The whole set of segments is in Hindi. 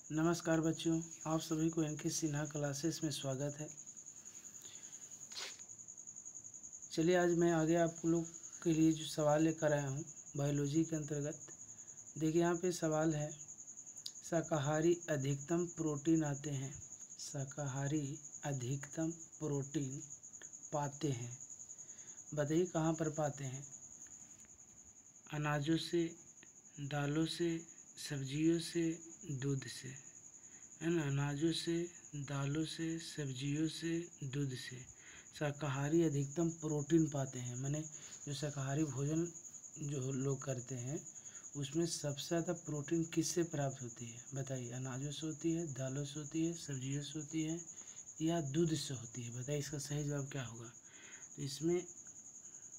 नमस्कार बच्चों, आप सभी को एनके सिन्हा क्लासेस में स्वागत है। चलिए आज मैं आगे आप लोग के लिए जो सवाल लेकर आया हूँ बायोलॉजी के अंतर्गत। देखिए यहाँ पे सवाल है, शाकाहारी अधिकतम प्रोटीन आते हैं। शाकाहारी अधिकतम प्रोटीन पाते हैं, बताइए कहाँ पर पाते हैं? अनाजों से, दालों से, सब्जियों से, दूध से, है ना। अनाजों से, दालों से, सब्जियों से, दूध से शाकाहारी अधिकतम प्रोटीन पाते हैं। माने जो शाकाहारी भोजन जो लोग करते हैं उसमें सबसे ज़्यादा प्रोटीन किससे प्राप्त होती है? बताइए, अनाजों से होती है, दालों से होती है, सब्जियों से होती है या दूध से होती है? बताइए इसका सही जवाब क्या होगा। तो इसमें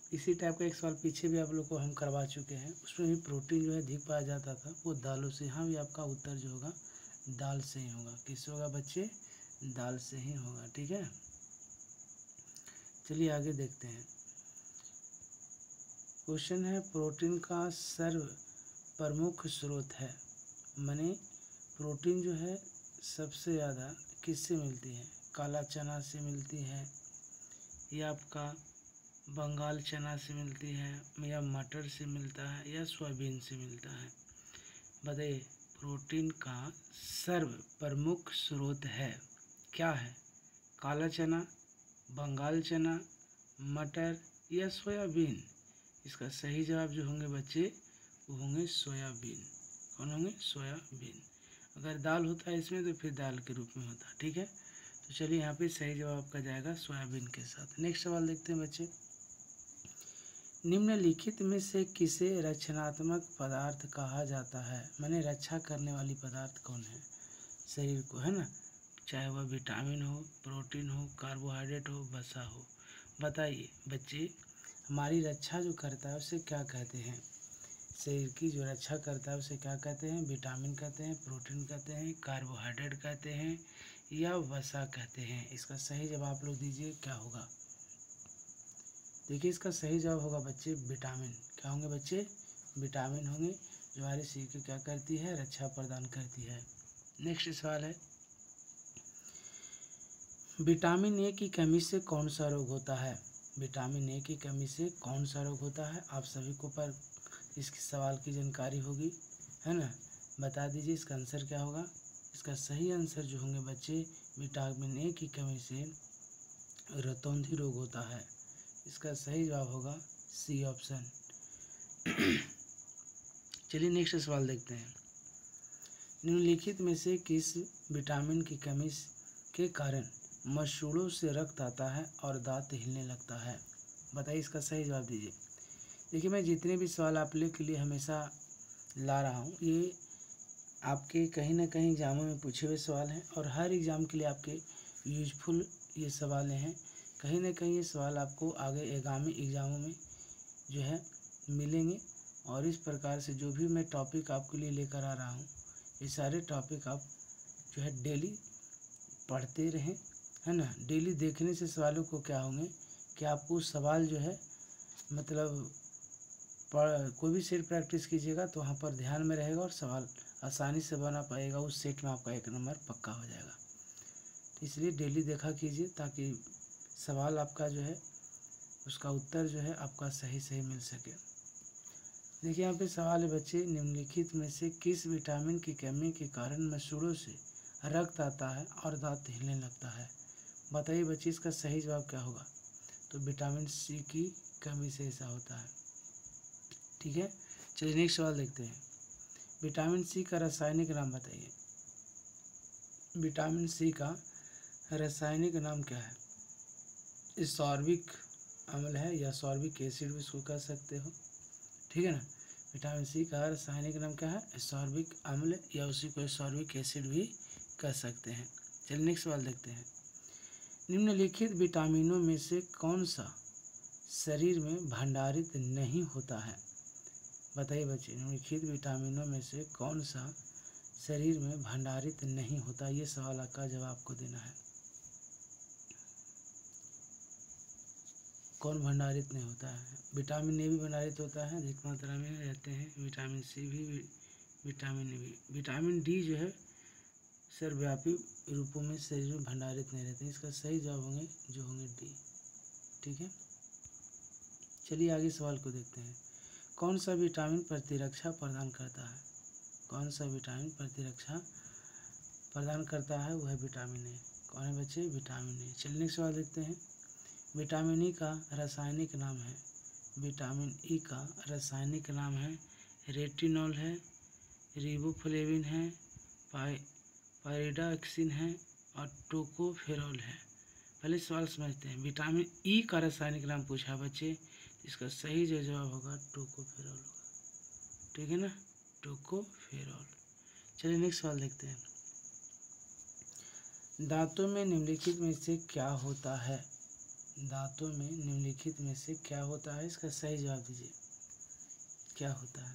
इसी टाइप का एक सवाल पीछे भी आप लोग को हम करवा चुके हैं, उसमें भी प्रोटीन जो है अधिक पाया जाता था वो दालों से। यहाँ भी आपका उत्तर जो होगा दाल से ही होगा। किससे होगा बच्चे? दाल से ही होगा। ठीक है, चलिए आगे देखते हैं। क्वेश्चन है, प्रोटीन का सर्व प्रमुख स्रोत है। माने प्रोटीन जो है सबसे ज़्यादा किससे मिलती है? काला चना से मिलती है या आपका बंगाल चना से मिलती है या मटर से मिलता है या सोयाबीन से मिलता है? बताइए, प्रोटीन का सर्व प्रमुख स्रोत है क्या है? काला चना, बंगाल चना, मटर या सोयाबीन? इसका सही जवाब जो होंगे बच्चे वो होंगे सोयाबीन। कौन होंगे? सोयाबीन। अगर दाल होता है इसमें तो फिर दाल के रूप में होता। ठीक है, तो चलिए यहाँ पे सही जवाब आपका जाएगा सोयाबीन के साथ। नेक्स्ट सवाल देखते हैं बच्चे। निम्नलिखित में से किसे रचनात्मक पदार्थ कहा जाता है? माने रक्षा करने वाली पदार्थ कौन है शरीर को, है ना। चाहे वह विटामिन हो, प्रोटीन हो, कार्बोहाइड्रेट हो, वसा हो। बताइए बच्चे, हमारी रक्षा जो करता है उसे क्या कहते हैं? शरीर की जो रक्षा करता है उसे क्या कहते हैं? विटामिन कहते हैं, प्रोटीन कहते हैं, कार्बोहाइड्रेट कहते हैं या वसा कहते हैं? इसका सही जवाब आप लोग दीजिए क्या होगा। देखिए इसका सही जवाब होगा बच्चे विटामिन। क्या होंगे बच्चे? विटामिन होंगे, जो हमारे शरीर की क्या करती है? रक्षा प्रदान करती है। नेक्स्ट सवाल है, विटामिन ए की कमी से कौन सा रोग होता है? विटामिन ए की कमी से कौन सा रोग होता है? आप सभी को पर इसकी सवाल की जानकारी होगी, है ना। बता दीजिए इसका आंसर क्या होगा। इसका सही आंसर जो होंगे बच्चे, विटामिन ए की कमी से रतौंधी रोग होता है। इसका सही जवाब होगा सी ऑप्शन। चलिए नेक्स्ट सवाल देखते हैं। निम्नलिखित में से किस विटामिन की कमी के कारण मसूड़ों से रक्त आता है और दांत हिलने लगता है? बताइए इसका सही जवाब दीजिए। देखिए मैं जितने भी सवाल आप लोग के लिए हमेशा ला रहा हूँ ये आपके कहीं ना कहीं एग्जामों में पूछे हुए सवाल हैं और हर एग्ज़ाम के लिए आपके यूजफुल ये सवाल हैं। कहीं ना कहीं ये सवाल आपको आगे आगामी एग्ज़ामों में जो है मिलेंगे। और इस प्रकार से जो भी मैं टॉपिक आपके लिए लेकर आ रहा हूँ ये सारे टॉपिक आप जो है डेली पढ़ते रहें, है ना। डेली देखने से सवालों को क्या होंगे कि आपको सवाल जो है मतलब कोई भी सेट प्रैक्टिस कीजिएगा तो वहाँ पर ध्यान में रहेगा और सवाल आसानी से बना पाएगा। उस सेट में आपका 1 नंबर पक्का हो जाएगा। तो इसलिए डेली देखा कीजिए ताकि सवाल आपका जो है उसका उत्तर जो है आपका सही सही मिल सके। देखिए यहाँ पे सवाल है बच्चे, निम्नलिखित में से किस विटामिन की कमी के कारण मसूड़ों से रक्त आता है और दांत हिलने लगता है? बताइए बच्चे इसका सही जवाब क्या होगा। तो विटामिन सी की कमी से ऐसा होता है। ठीक है, चलिए नेक्स्ट सवाल देखते हैं। विटामिन सी का रासायनिक नाम बताइए। विटामिन सी का रासायनिक नाम क्या है? एसॉर्बिक अम्ल है या सॉर्बिक एसिड भी इसको कह सकते हो। ठीक है ना। विटामिन सी का रासायनिक नाम क्या है? एसॉर्बिक अम्ल या उसी को एसॉर्बिक एसिड भी कह सकते हैं। चलिए नेक्स्ट सवाल देखते हैं। निम्नलिखित विटामिनों में से कौन सा शरीर में भंडारित नहीं होता है? बताइए बच्चे, निम्नलिखित विटामिनों में से कौन सा शरीर में भंडारित नहीं होता? ये सवाल का जवाब आपको देना है। कौन भंडारित नहीं होता है? विटामिन ए भी भंडारित होता है, अधिक मात्रा में रहते हैं। विटामिन सी भी, विटामिन ए भी। विटामिन डी जो है सर्वव्यापी रूपों में शरीर में भंडारित नहीं रहते। इसका सही जवाब होंगे डी। ठीक है, चलिए आगे सवाल को देखते हैं। कौन सा विटामिन प्रतिरक्षा प्रदान करता है? कौन सा विटामिन प्रतिरक्षा प्रदान करता है? वह विटामिन ए। कौन है बच्चे? Vitamin A. चलिए नेक्स्ट सवाल देखते हैं। विटामिन ई का रासायनिक नाम है। विटामिन ई का रासायनिक नाम है रेटिनॉल है, रिबोफ्लेविन है, पायरिडॉक्सिन है और टोकोफेरॉल है। पहले सवाल समझते हैं। विटामिन ई का रासायनिक नाम पूछा बच्चे, इसका सही जो जवाब होगा टोकोफेरॉल होगा। ठीक है ना, टोकोफेरॉल। चलिए नेक्स्ट सवाल देखते हैं। दांतों में निम्नलिखित में से क्या होता है? दांतों में निम्नलिखित में से क्या होता है? इसका सही जवाब दीजिए। क्या होता है?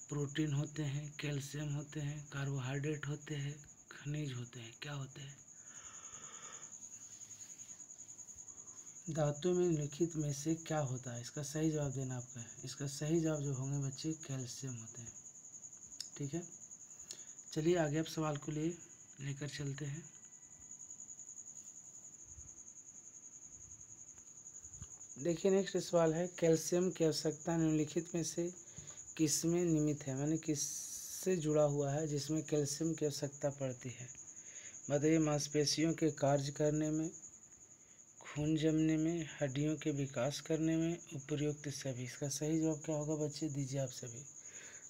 प्रोटीन होते हैं, कैल्शियम होते हैं, कार्बोहाइड्रेट होते हैं, खनिज होते हैं। क्या होते हैं? दांतों में निम्नलिखित में से क्या होता है? इसका सही जवाब देना आपका है। इसका सही जवाब जो होंगे बच्चे कैल्शियम होते हैं। ठीक है, चलिए आगे आप सवाल को लेकर चलते हैं। देखिए नेक्स्ट सवाल है, कैल्शियम की आवश्यकता निम्नलिखित में से किसमें निमित्त है? माने किससे जुड़ा हुआ है जिसमें कैल्शियम की आवश्यकता पड़ती है? बताइए। मांसपेशियों के कार्य करने में, खून जमने में, हड्डियों के विकास करने में, उपयुक्त सभी। इसका सही जवाब क्या होगा बच्चे? दीजिए आप सभी।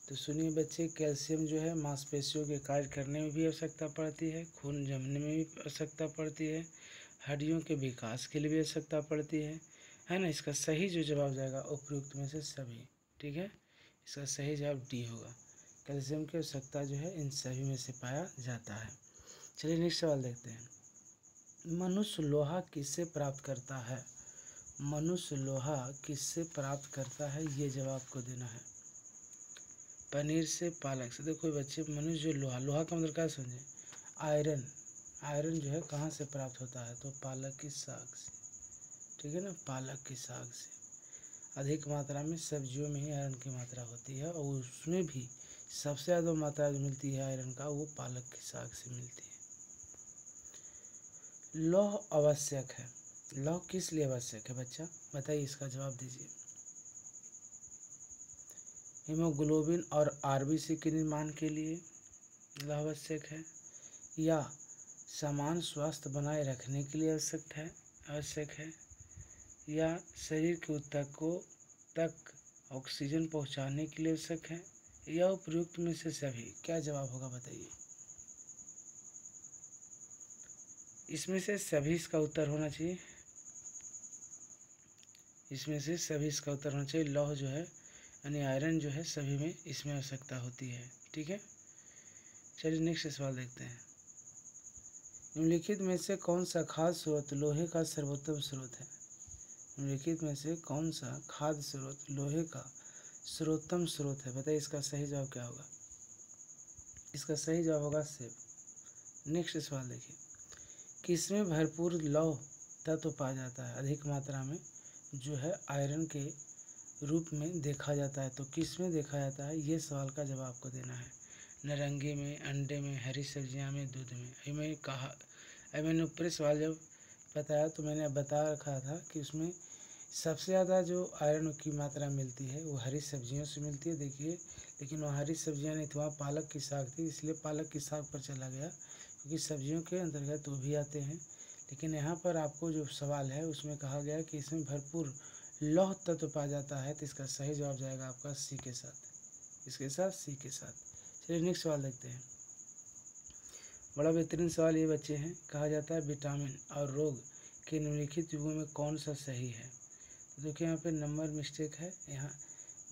तो सुनिए बच्चे, कैल्शियम जो है मांसपेशियों के कार्य करने में भी आवश्यकता पड़ती है, खून जमने में भी आवश्यकता पड़ती है, हड्डियों के विकास के लिए भी आवश्यकता पड़ती है ना। इसका सही जो जवाब जाएगा उपयुक्त में से सभी। ठीक है, इसका सही जवाब डी होगा। कैल्शियम की आवश्यकता जो है इन सभी में से पाया जाता है। चलिए नेक्स्ट सवाल देखते हैं। मनुष्य लोहा किससे प्राप्त करता है? मनुष्य लोहा किससे प्राप्त करता है? ये जवाब आपको देना है। पनीर से, पालक से। देखो बच्चे, मनुष्य जो लोहा का मतलब क्या समझे? आयरन जो है कहाँ से प्राप्त होता है? तो पालक की साग से। ठीक है ना, पालक की साग से। अधिक मात्रा में सब्जियों में ही आयरन की मात्रा होती है और उसमें भी सबसे ज़्यादा मात्रा जो मिलती है आयरन का वो पालक की साग से मिलती है। लौह आवश्यक है। लौह किस लिए आवश्यक है बच्चा? बताइए, इसका जवाब दीजिए। हीमोग्लोबिन और आरबीसी के निर्माण के लिए लौह आवश्यक है, या समान स्वास्थ्य बनाए रखने के लिए आवश्यक है, या शरीर के ऊतकों तक ऑक्सीजन पहुंचाने के लिए आवश्यक है, या उपयुक्त में से सभी। क्या जवाब होगा बताइए? इसमें से सभी इसका उत्तर होना चाहिए। इसमें से सभी इसका उत्तर होना चाहिए। लौह जो है यानी आयरन जो है सभी में इसमें आवश्यकता होती है। ठीक है, चलिए नेक्स्ट सवाल देखते हैं। निम्नलिखित में से कौन सा खाद्य स्रोत लोहे का सर्वोत्तम स्रोत है? निम्नलिखित में से कौन सा खाद्य स्रोत लोहे का सर्वोत्तम स्रोत है? बताइए, इसका सही जवाब क्या होगा? इसका सही जवाब होगा सेब। नेक्स्ट सवाल देखिए। किसमें भरपूर लौह तत्व पाया जाता है? अधिक मात्रा में जो है आयरन के रूप में देखा जाता है। तो किस में देखा जाता है? ये सवाल का जवाब आपको देना है। नारंगी में, अंडे में, हरी सब्जियां में, दूध में। मैंने ऊपरी सवाल जब बताया तो मैंने बता रखा था कि उसमें सबसे ज़्यादा जो आयरन की मात्रा मिलती है वो हरी सब्जियों से मिलती है। देखिए, लेकिन वहाँ हरी सब्जियाँ नहीं थी, वहाँ पालक की साग थी, इसलिए पालक की साग पर चला गया, क्योंकि सब्जियों के अंतर्गत वो भी आते हैं। लेकिन यहाँ पर आपको जो सवाल है उसमें कहा गया है कि इसमें भरपूर लौह तत्व पाया जाता है, तो इसका सही जवाब जाएगा आपका सी के साथ। इसके साथ सी के साथ। चलिए नेक्स्ट सवाल देखते हैं। बड़ा बेहतरीन सवाल ये बच्चे हैं। कहा जाता है विटामिन और रोग के निम्नलिखित युगों में कौन सा सही है? तो देखिए यहाँ पे नंबर मिस्टेक है। यहाँ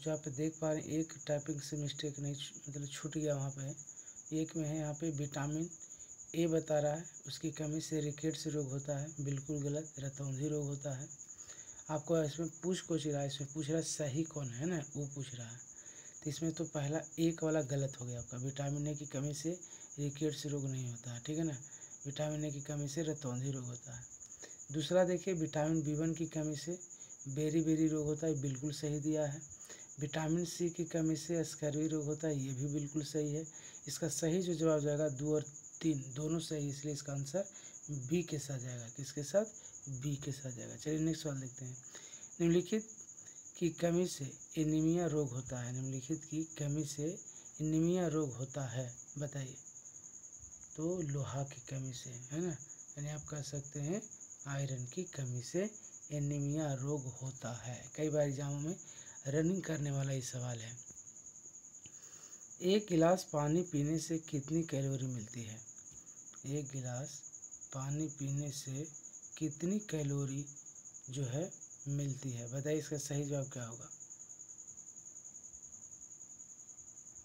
जो आप देख पा रहे हैं एक टाइपिंग से मिस्टेक नहीं, मतलब छूट गया वहाँ पे। एक में है यहाँ पे विटामिन ए बता रहा है, उसकी कमी से रिकेट्स रोग होता है। बिल्कुल गलत, रतौंधी रोग होता है। आपको इसमें पूछ रहा है, इसमें पूछ रहा है सही कौन है ना, वो पूछ रहा है। तो इसमें तो पहला एक वाला गलत हो गया आपका। विटामिन ए की कमी से रिकेट्स रोग नहीं होता है। ठीक है ना, विटामिन ए की कमी से रतौंधी रोग होता है। दूसरा देखिए, विटामिन B1 की कमी से बेरी रोग होता है। बिल्कुल सही दिया है। विटामिन सी की कमी से स्कर्वी रोग होता है, ये भी बिल्कुल सही है। इसका सही जो जवाब जाएगा 2 और 3 दोनों सही, इसलिए इसका आंसर बी के साथ जाएगा। किसके साथ? बी के साथ जाएगा। चलिए नेक्स्ट सवाल देखते हैं। निम्नलिखित की कमी से एनीमिया रोग होता है। निम्नलिखित की कमी से एनीमिया रोग होता है, बताइए। तो लोहा की कमी से, है ना, यानी आप कह सकते हैं आयरन की कमी से एनीमिया रोग होता है। कई बार एग्जामों में रनिंग करने वाला ये सवाल है। एक गिलास पानी पीने से कितनी कैलोरी मिलती है? एक गिलास पानी पीने से कितनी कैलोरी जो है मिलती है, बताइए। इसका सही जवाब क्या होगा?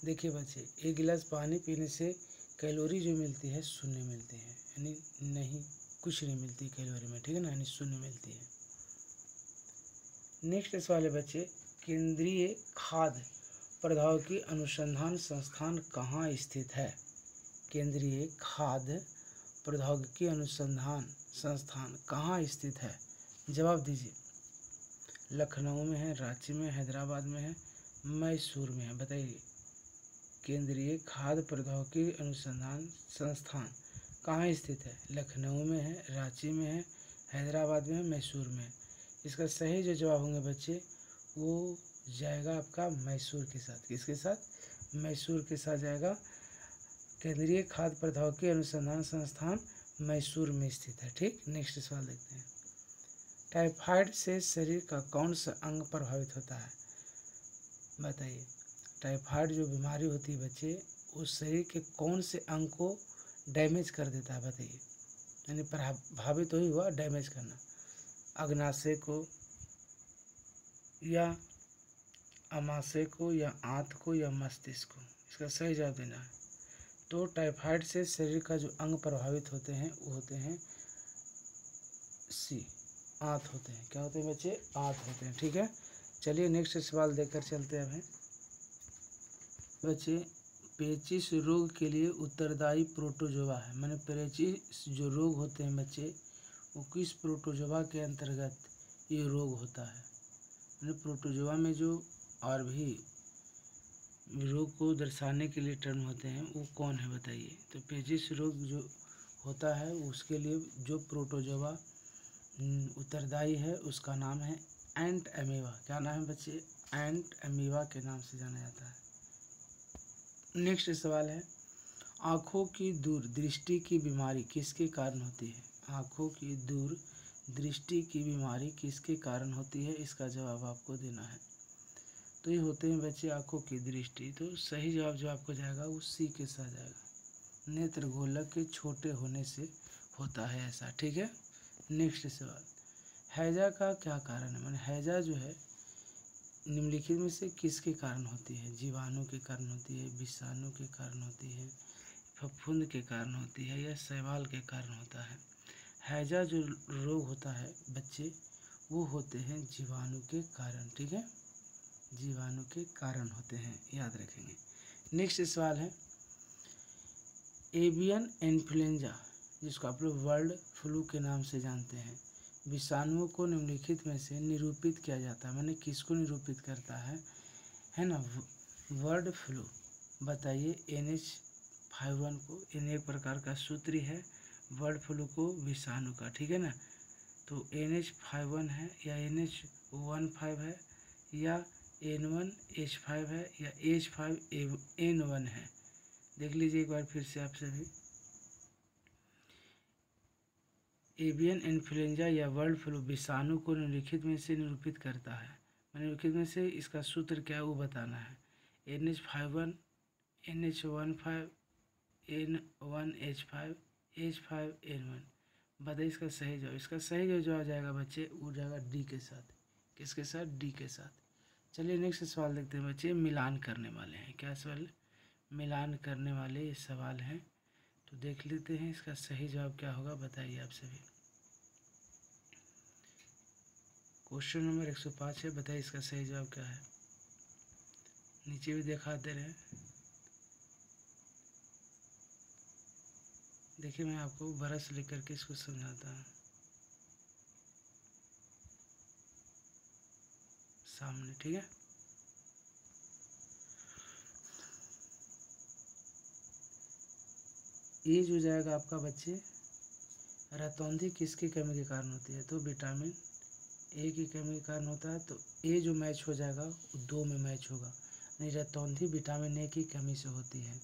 देखिए बच्चे, एक गिलास पानी पीने से कैलोरी जो मिलती है 0 मिलती है, यानी नहीं, कुछ नहीं मिलती कैलोरी में, ठीक है ना, यानी 0 मिलती है। नेक्स्ट सवाल है बच्चे, केंद्रीय खाद्य प्रौद्योगिकी अनुसंधान संस्थान कहाँ स्थित है? केंद्रीय खाद्य प्रौद्योगिकी अनुसंधान संस्थान कहाँ स्थित है? जवाब दीजिए। लखनऊ में है, रांची में, हैदराबाद में है, मैसूर में है, बताइए। केंद्रीय खाद्य प्रौद्योगिकी अनुसंधान संस्थान कहाँ स्थित है? लखनऊ में है, रांची में है, हैदराबाद में है, मैसूर में है। इसका सही जो जवाब होंगे बच्चे वो जाएगा आपका मैसूर के साथ। किसके साथ? मैसूर के साथ जाएगा। केंद्रीय खाद्य प्रौद्योगिकी अनुसंधान संस्थान मैसूर में स्थित है। ठीक, नेक्स्ट सवाल देखते हैं। टाइफाइड से शरीर का कौन सा अंग प्रभावित होता है, बताइए। टाइफाइड जो बीमारी होती है बच्चे, उस शरीर के कौन से अंग को डैमेज कर देता है, बताइए। यानी प्रभावित तो ही हुआ, डैमेज करना। अग्नाशय को या अमाशय को या आंत को या मस्तिष्क को? इसका सही जवाब देना है। तो टाइफाइड से शरीर का जो अंग प्रभावित होते हैं वो होते हैं सी, आंत होते हैं। क्या होते हैं बच्चे? आंत होते हैं। ठीक है, चलिए नेक्स्ट सवाल देखकर चलते हैं। बच्चे, पेचिश रोग के लिए उत्तरदायी प्रोटोजोआ है। मैंने पेचिश जो रोग होते हैं बच्चे, वो किस प्रोटोजोआ के अंतर्गत ये रोग होता है? मैंने प्रोटोजोआ में जो और भी रोग को दर्शाने के लिए टर्म होते हैं वो कौन है, बताइए। तो पेचिश रोग जो होता है उसके लिए जो प्रोटोजोआ उत्तरदायी है उसका नाम है एंट अमीबा। क्या नाम है बच्चे? एंट अमीबा के नाम से जाना जाता है। नेक्स्ट सवाल है, आँखों की दूर दृष्टि की बीमारी किसके कारण होती है? आँखों की दूर दृष्टि की बीमारी किसके कारण होती है? इसका जवाब आपको देना है। तो ये होते हैं बच्चे आँखों की दृष्टि। तो सही जवाब जो आपको जाएगा वो सी के साथ जाएगा। नेत्र गोलक के छोटे होने से होता है ऐसा। ठीक है, नेक्स्ट सवाल, हैजा का क्या कारण है? मैंने हैजा जो है निम्नलिखित में से किसके कारण होती है? जीवाणु के कारण होती है, विषाणु के कारण होती है, फफूंद के कारण होती है, या शैवाल के कारण होता है? हैजा जो रोग होता है बच्चे वो होते हैं जीवाणु के कारण। ठीक है, जीवाणु के कारण होते हैं, याद रखेंगे। नेक्स्ट सवाल है, एवियन इन्फ्लुएंजा जिसको आप लोग वर्ल्ड फ्लू के नाम से जानते हैं, विषाणुओं को निम्नलिखित में से निरूपित किया जाता है। मैंने किसको निरूपित करता है ना, वर्ल्ड फ्लू, बताइए। NH51 को, इन एक प्रकार का सूत्र है वर्ल्ड फ्लू को विषाणु का, ठीक है ना। तो NH51 है या NH15 है या N1H5 है या H5N1 है? देख लीजिए एक बार फिर से आप सभी। एवियन इन्फ्लुएंजा या वर्ल्ड फ्लू विषाणु को निम्नलिखित में से निरूपित करता है। निम्नलिखित में से इसका सूत्र क्या है वो बताना है। NH51, NH15, N1H5, H5N1, बताइए इसका सही जवाब। इसका सही जो जवाब जाएगा बच्चे वो जाएगा डी के साथ। किसके साथ? डी के साथ। चलिए नेक्स्ट सवाल देखते हैं बच्चे, मिलान करने वाले हैं। क्या सवाल? मिलान करने वाले ये सवाल हैं, तो देख लेते हैं इसका सही जवाब क्या होगा, बताइए आप सभी। क्वेश्चन नंबर 105 है, बताइए इसका सही जवाब क्या है। नीचे भी दिखाते रहे। देखिए मैं आपको ब्रश लेकर के इसको समझाता हूँ सामने, ठीक है। ए जो जाएगा आपका बच्चे, रतौंधी किसकी कमी के कारण होती है, तो विटामिन ए की कमी के कारण होता है। तो ए जो मैच हो जाएगा वो 2 में मैच होगा, यानी रतौंधी विटामिन ए की कमी से होती है।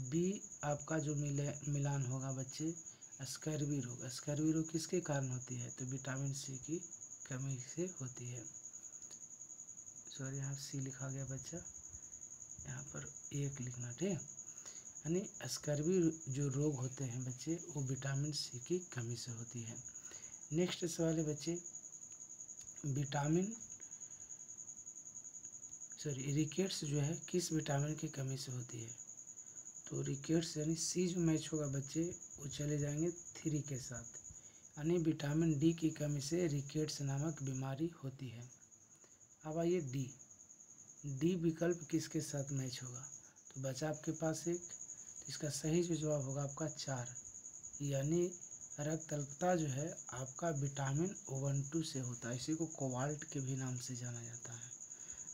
बी आपका जो मिलान होगा बच्चे, स्कर्वी रोग। स्कर्वी रोग किसके कारण होती है, तो विटामिन सी की कमी से होती है। सॉरी, यहाँ सी लिखा गया बच्चा, यहाँ पर एक लिखना, ठीक है। यानी स्कर्वी जो रोग होते हैं बच्चे, वो विटामिन सी की कमी से होती है। नेक्स्ट सवाल है बच्चे, रिकेट्स जो है किस विटामिन की कमी से होती है, तो रिकेट्स यानी सी जो मैच होगा बच्चे, वो चले जाएंगे 3 के साथ, यानी विटामिन डी की कमी से रिकेट्स नामक बीमारी होती है। अब आइए डी विकल्प किसके साथ मैच होगा, तो बचा आपके पास एक, तो इसका सही जो जवाब होगा आपका 4, यानी रक्त अल्पता जो है आपका विटामिन O12 से होता है। इसी को कोबाल्ट के भी नाम से जाना जाता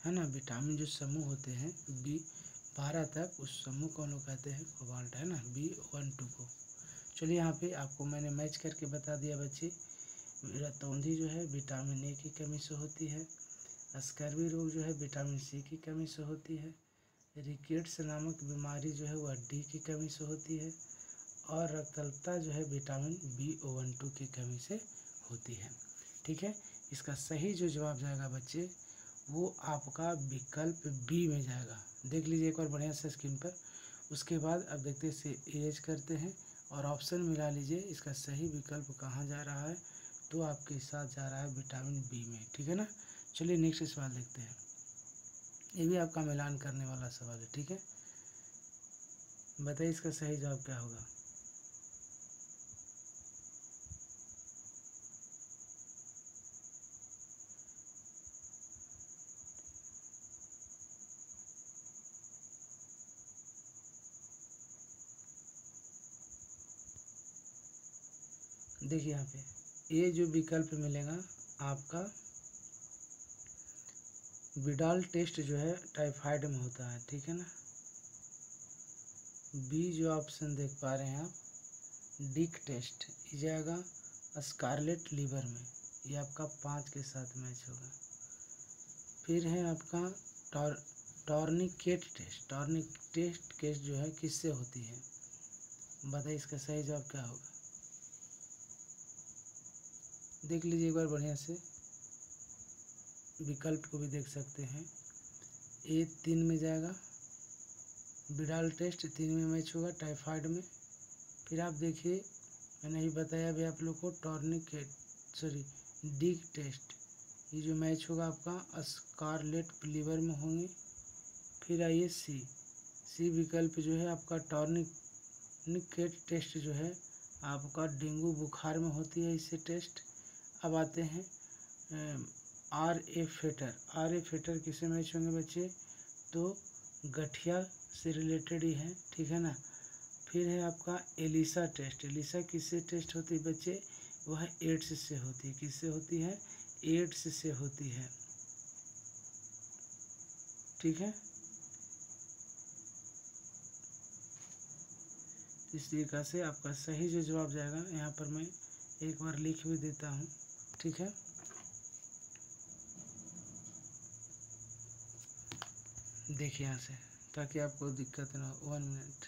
है ना। विटामिन जो समूह होते हैं B12 तक, उस समूह को हम लोग कहते हैं कोबाल्ट, है ना, B12 को। चलिए यहाँ पे आपको मैंने मैच करके बता दिया बच्चे, रतौंधी जो है विटामिन ए की कमी से होती है, स्कर्वी रोग जो है विटामिन सी की कमी से होती है, रिकेट्स नामक बीमारी जो है वह डी की कमी से होती है, और रक्तअल्पता जो है विटामिन B12 की कमी से होती है। ठीक है, इसका सही जो जवाब जाएगा बच्चे, वो आपका विकल्प बी में जाएगा। देख लीजिए एक बार बढ़िया से स्क्रीन पर। उसके बाद अब देखते हैं, इसे इरेज करते हैं और ऑप्शन मिला लीजिए, इसका सही विकल्प कहाँ जा रहा है, तो आपके साथ जा रहा है विटामिन बी में। ठीक है ना। चलिए नेक्स्ट सवाल देखते हैं, ये भी आपका मिलान करने वाला सवाल है। ठीक है, बताइए इसका सही जवाब क्या होगा। देखिए यहाँ पे ये जो विकल्प मिलेगा आपका, विडाल टेस्ट जो है टाइफाइड में होता है। ठीक है ना। बी जो ऑप्शन देख पा रहे हैं आप, डिक टेस्ट, ये जाएगा स्कारलेट लीवर में, ये आपका 5 के साथ मैच होगा। फिर है आपका टॉर्निकेट टेस्ट। टॉर्निकेट टेस्ट जो है किससे होती है, बताइए इसका सही जवाब क्या होगा। देख लीजिए एक बार बढ़िया से, विकल्प को भी देख सकते हैं। ए 3 में जाएगा, विडाल टेस्ट 3 में मैच होगा टाइफाइड में। फिर आप देखिए, मैंने ही बताया भी आप लोग को, डिक टेस्ट, ये जो मैच होगा आपका स्कारलेट लीवर में होंगे। फिर आइए सी विकल्प जो है आपका टॉर्निकेट टेस्ट जो है आपका डेंगू बुखार में होती है इससे टेस्ट। अब आते हैं आर ए फेटर किससे मैच होंगे बच्चे, तो गठिया से रिलेटेड ही है। ठीक है ना। फिर है आपका एलिसा टेस्ट। एलिसा किससे टेस्ट होती है बच्चे, वह एड्स से होती है। किससे होती है, एड्स से होती है। ठीक है, इस तरीक़ा से आपका सही जो जवाब जाएगा, यहाँ पर मैं एक बार लिख भी देता हूँ। ठीक है, देखिए यहाँ से, ताकि आपको दिक्कत ना हो। 1 मिनट,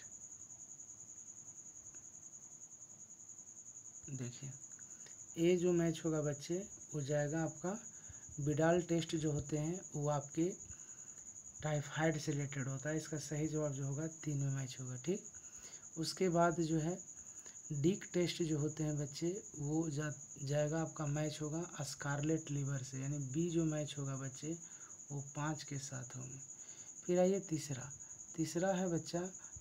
देखिए ए जो मैच होगा बच्चे, वो जाएगा आपका विडाल टेस्ट जो होते हैं वो आपके टाइफाइड से रिलेटेड होता है। इसका सही जवाब जो होगा 3 में मैच होगा। ठीक, उसके बाद जो है डिक टेस्ट जो होते हैं बच्चे, वो जाएगा आपका मैच होगा स्कारलेट लीवर से, यानी बी जो मैच होगा बच्चे वो 5 के साथ होंगे। फिर आइए तीसरा है बच्चा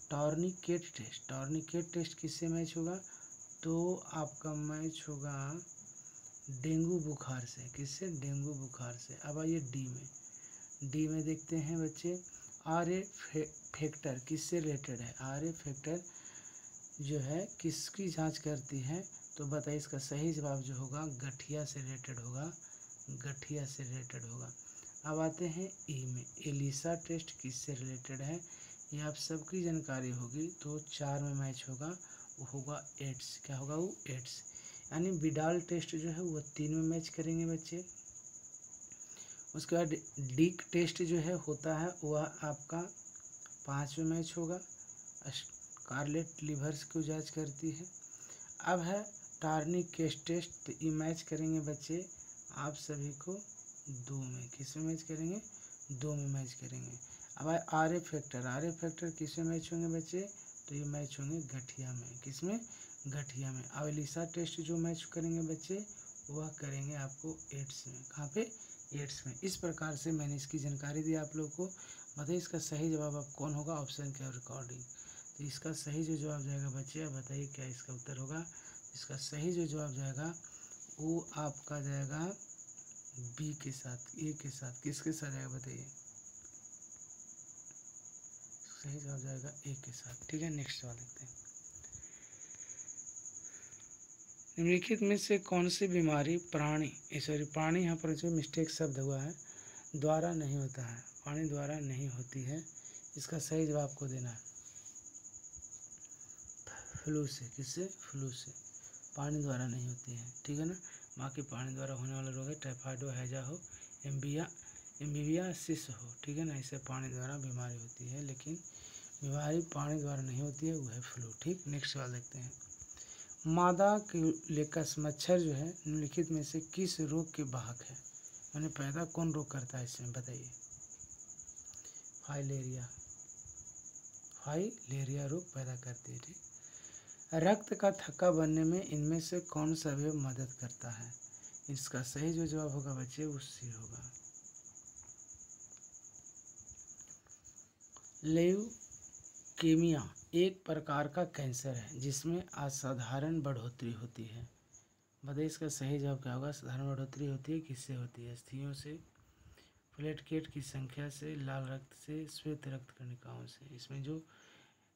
टॉर्निकेट टेस्ट। टॉर्निकेट टेस्ट किससे मैच होगा, तो आपका मैच होगा डेंगू बुखार से। किससे, डेंगू बुखार से। अब आइए डी में देखते हैं बच्चे, आर ए फैक्टर किससे रिलेटेड है। आर ए फैक्टर जो है किसकी जांच करती है, तो बताइए इसका सही जवाब जो होगा गठिया से रिलेटेड होगा। गठिया से रिलेटेड होगा। अब आते हैं ई में, एलिसा टेस्ट किससे रिलेटेड है, ये आप सबकी जानकारी होगी। तो 4 में मैच होगा वो होगा एड्स। क्या होगा वो? एड्स। यानी विडाल टेस्ट जो है वो 3 में मैच करेंगे बच्चे। उसके बाद डिक टेस्ट जो है होता है वह आपका 5 में मैच होगा। स्कारलेट लिवर्स को जांच करती है। अब है टार्निकेस्ट टेस्ट, तो ये मैच करेंगे बच्चे आप सभी को 2 में। किस में मैच करेंगे? 2 में मैच करेंगे। अब है R A factor. R A factor किस में मैच होंगे बच्चे? तो ये मैच होंगे गठिया में। किस में? गठिया में। अब एलिसा टेस्ट जो मैच करेंगे बच्चे वह करेंगे आपको एड्स में। कहाँ पे? एड्स में। इस प्रकार से मैंने इसकी जानकारी दी आप लोगों को। बताइए इसका सही जवाब अब कौन होगा? ऑप्शन क्या? रिकॉर्डिंग। तो इसका सही जो जवाब जाएगा बच्चे, अब बताइए क्या इसका उत्तर होगा? इसका सही जो जवाब जाएगा वो आपका जाएगा बी के साथ, ए के साथ। किसके साथ जाएगा बताइए? सही जवाब जाएगा ए के साथ। ठीक है, नेक्स्ट सवाल देखते हैं। निम्नलिखित में से कौन सी बीमारी प्राणी यहाँ पर जो मिस्टेक शब्द हुआ है द्वारा नहीं होता है, प्राणी द्वारा नहीं होती है। इसका सही जवाब आपको देना है फ्लू से। किससे? फ्लू से। पानी द्वारा नहीं होती है, ठीक है ना। बाकी पानी द्वारा होने वाला रोग है टाइफाइड हो, हैजा हो, एम्बीबियासिस हो, ठीक है ना। इससे पानी द्वारा बीमारी होती है, लेकिन बीमारी पानी द्वारा नहीं होती है, वो है फ्लू। ठीक, नेक्स्ट सवाल देखते हैं। मादा क्यूलेक्स मच्छर जो है निम्नलिखित में से किस रोग के वाहक है? मैंने पैदा कौन रोग करता है इसमें बताइए? फाइलेरिया रोग पैदा करती है। ठीक, रक्त का थक्का बनने में इनमें से कौन सा अवयव मदद करता है? इसका सही जो जवाब होगा बच्चे वो सी होगा। ल्यूकेमिया एक प्रकार का कैंसर है जिसमें असाधारण बढ़ोतरी होती है। बताइए इसका सही जवाब क्या होगा? साधारण बढ़ोतरी होती है किससे होती है? अस्थियों से, प्लेटलेट की संख्या से, लाल रक्त से, श्वेत रक्त कणिकाओं से। इसमें जो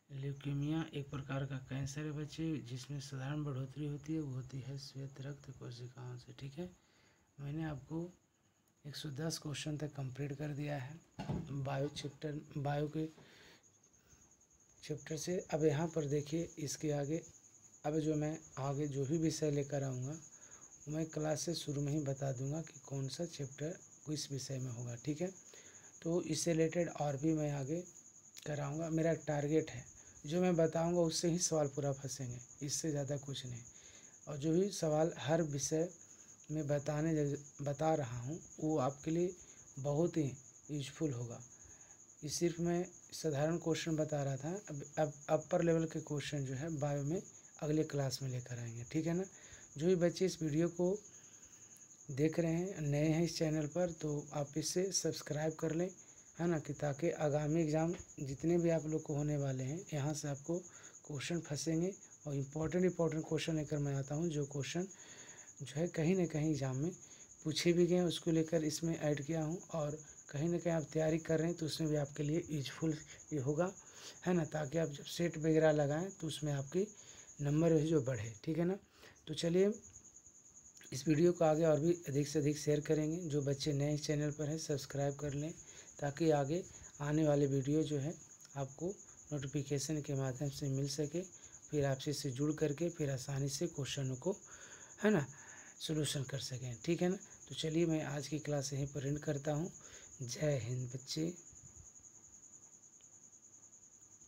ल्यूकेमिया एक प्रकार का कैंसर है बच्चे जिसमें साधारण बढ़ोतरी होती है, वो होती है श्वेत रक्त कोशिकाओं से। ठीक है, मैंने आपको 110 क्वेश्चन तक कंप्लीट कर दिया है बायो के चैप्टर से। अब यहाँ पर देखिए इसके आगे, अब जो मैं आगे जो भी विषय लेकर आऊँगा मैं क्लास से शुरू में ही बता दूंगा कि कौन सा चैप्टर किस विषय में होगा। ठीक है, तो इससे रिलेटेड और भी मैं आगे कराऊंगा। मेरा टारगेट है जो मैं बताऊंगा उससे ही सवाल पूरा फंसेंगे, इससे ज़्यादा कुछ नहीं। और जो भी सवाल हर विषय में बता रहा हूँ वो आपके लिए बहुत ही यूजफुल होगा। ये सिर्फ मैं साधारण क्वेश्चन बता रहा था। अब अपर लेवल के क्वेश्चन जो है बायो में अगले क्लास में लेकर आएंगे। ठीक है ना। जो भी बच्चे इस वीडियो को देख रहे हैं नए हैं इस चैनल पर तो आप इसे सब्सक्राइब कर लें, है ना, कि ताकि आगामी एग्ज़ाम जितने भी आप लोग को होने वाले हैं यहाँ से आपको क्वेश्चन फंसेंगे। और इम्पोर्टेंट क्वेश्चन लेकर मैं आता हूँ जो क्वेश्चन जो है कहीं ना कहीं एग्ज़ाम में पूछे भी गए उसको लेकर इसमें ऐड किया हूँ। और कहीं ना कहीं आप तैयारी कर रहे हैं तो उसमें भी आपके लिए यूजफुल ये होगा, है ना, ताकि आप जब सेट वगैरह लगाएं तो उसमें आपकी नंबर जो बढ़े। ठीक है ना। तो चलिए इस वीडियो को आगे और भी अधिक से अधिक शेयर करेंगे। जो बच्चे नए इस चैनल पर हैं सब्सक्राइब कर लें ताकि आगे आने वाले वीडियो जो है आपको नोटिफिकेशन के माध्यम से मिल सके, फिर आपसे इससे जुड़ करके फिर आसानी से क्वेश्चनों को, है ना, सॉल्यूशन कर सकें। ठीक है ना। तो चलिए मैं आज की क्लास यहीं पर एंड करता हूँ। जय हिंद बच्चे।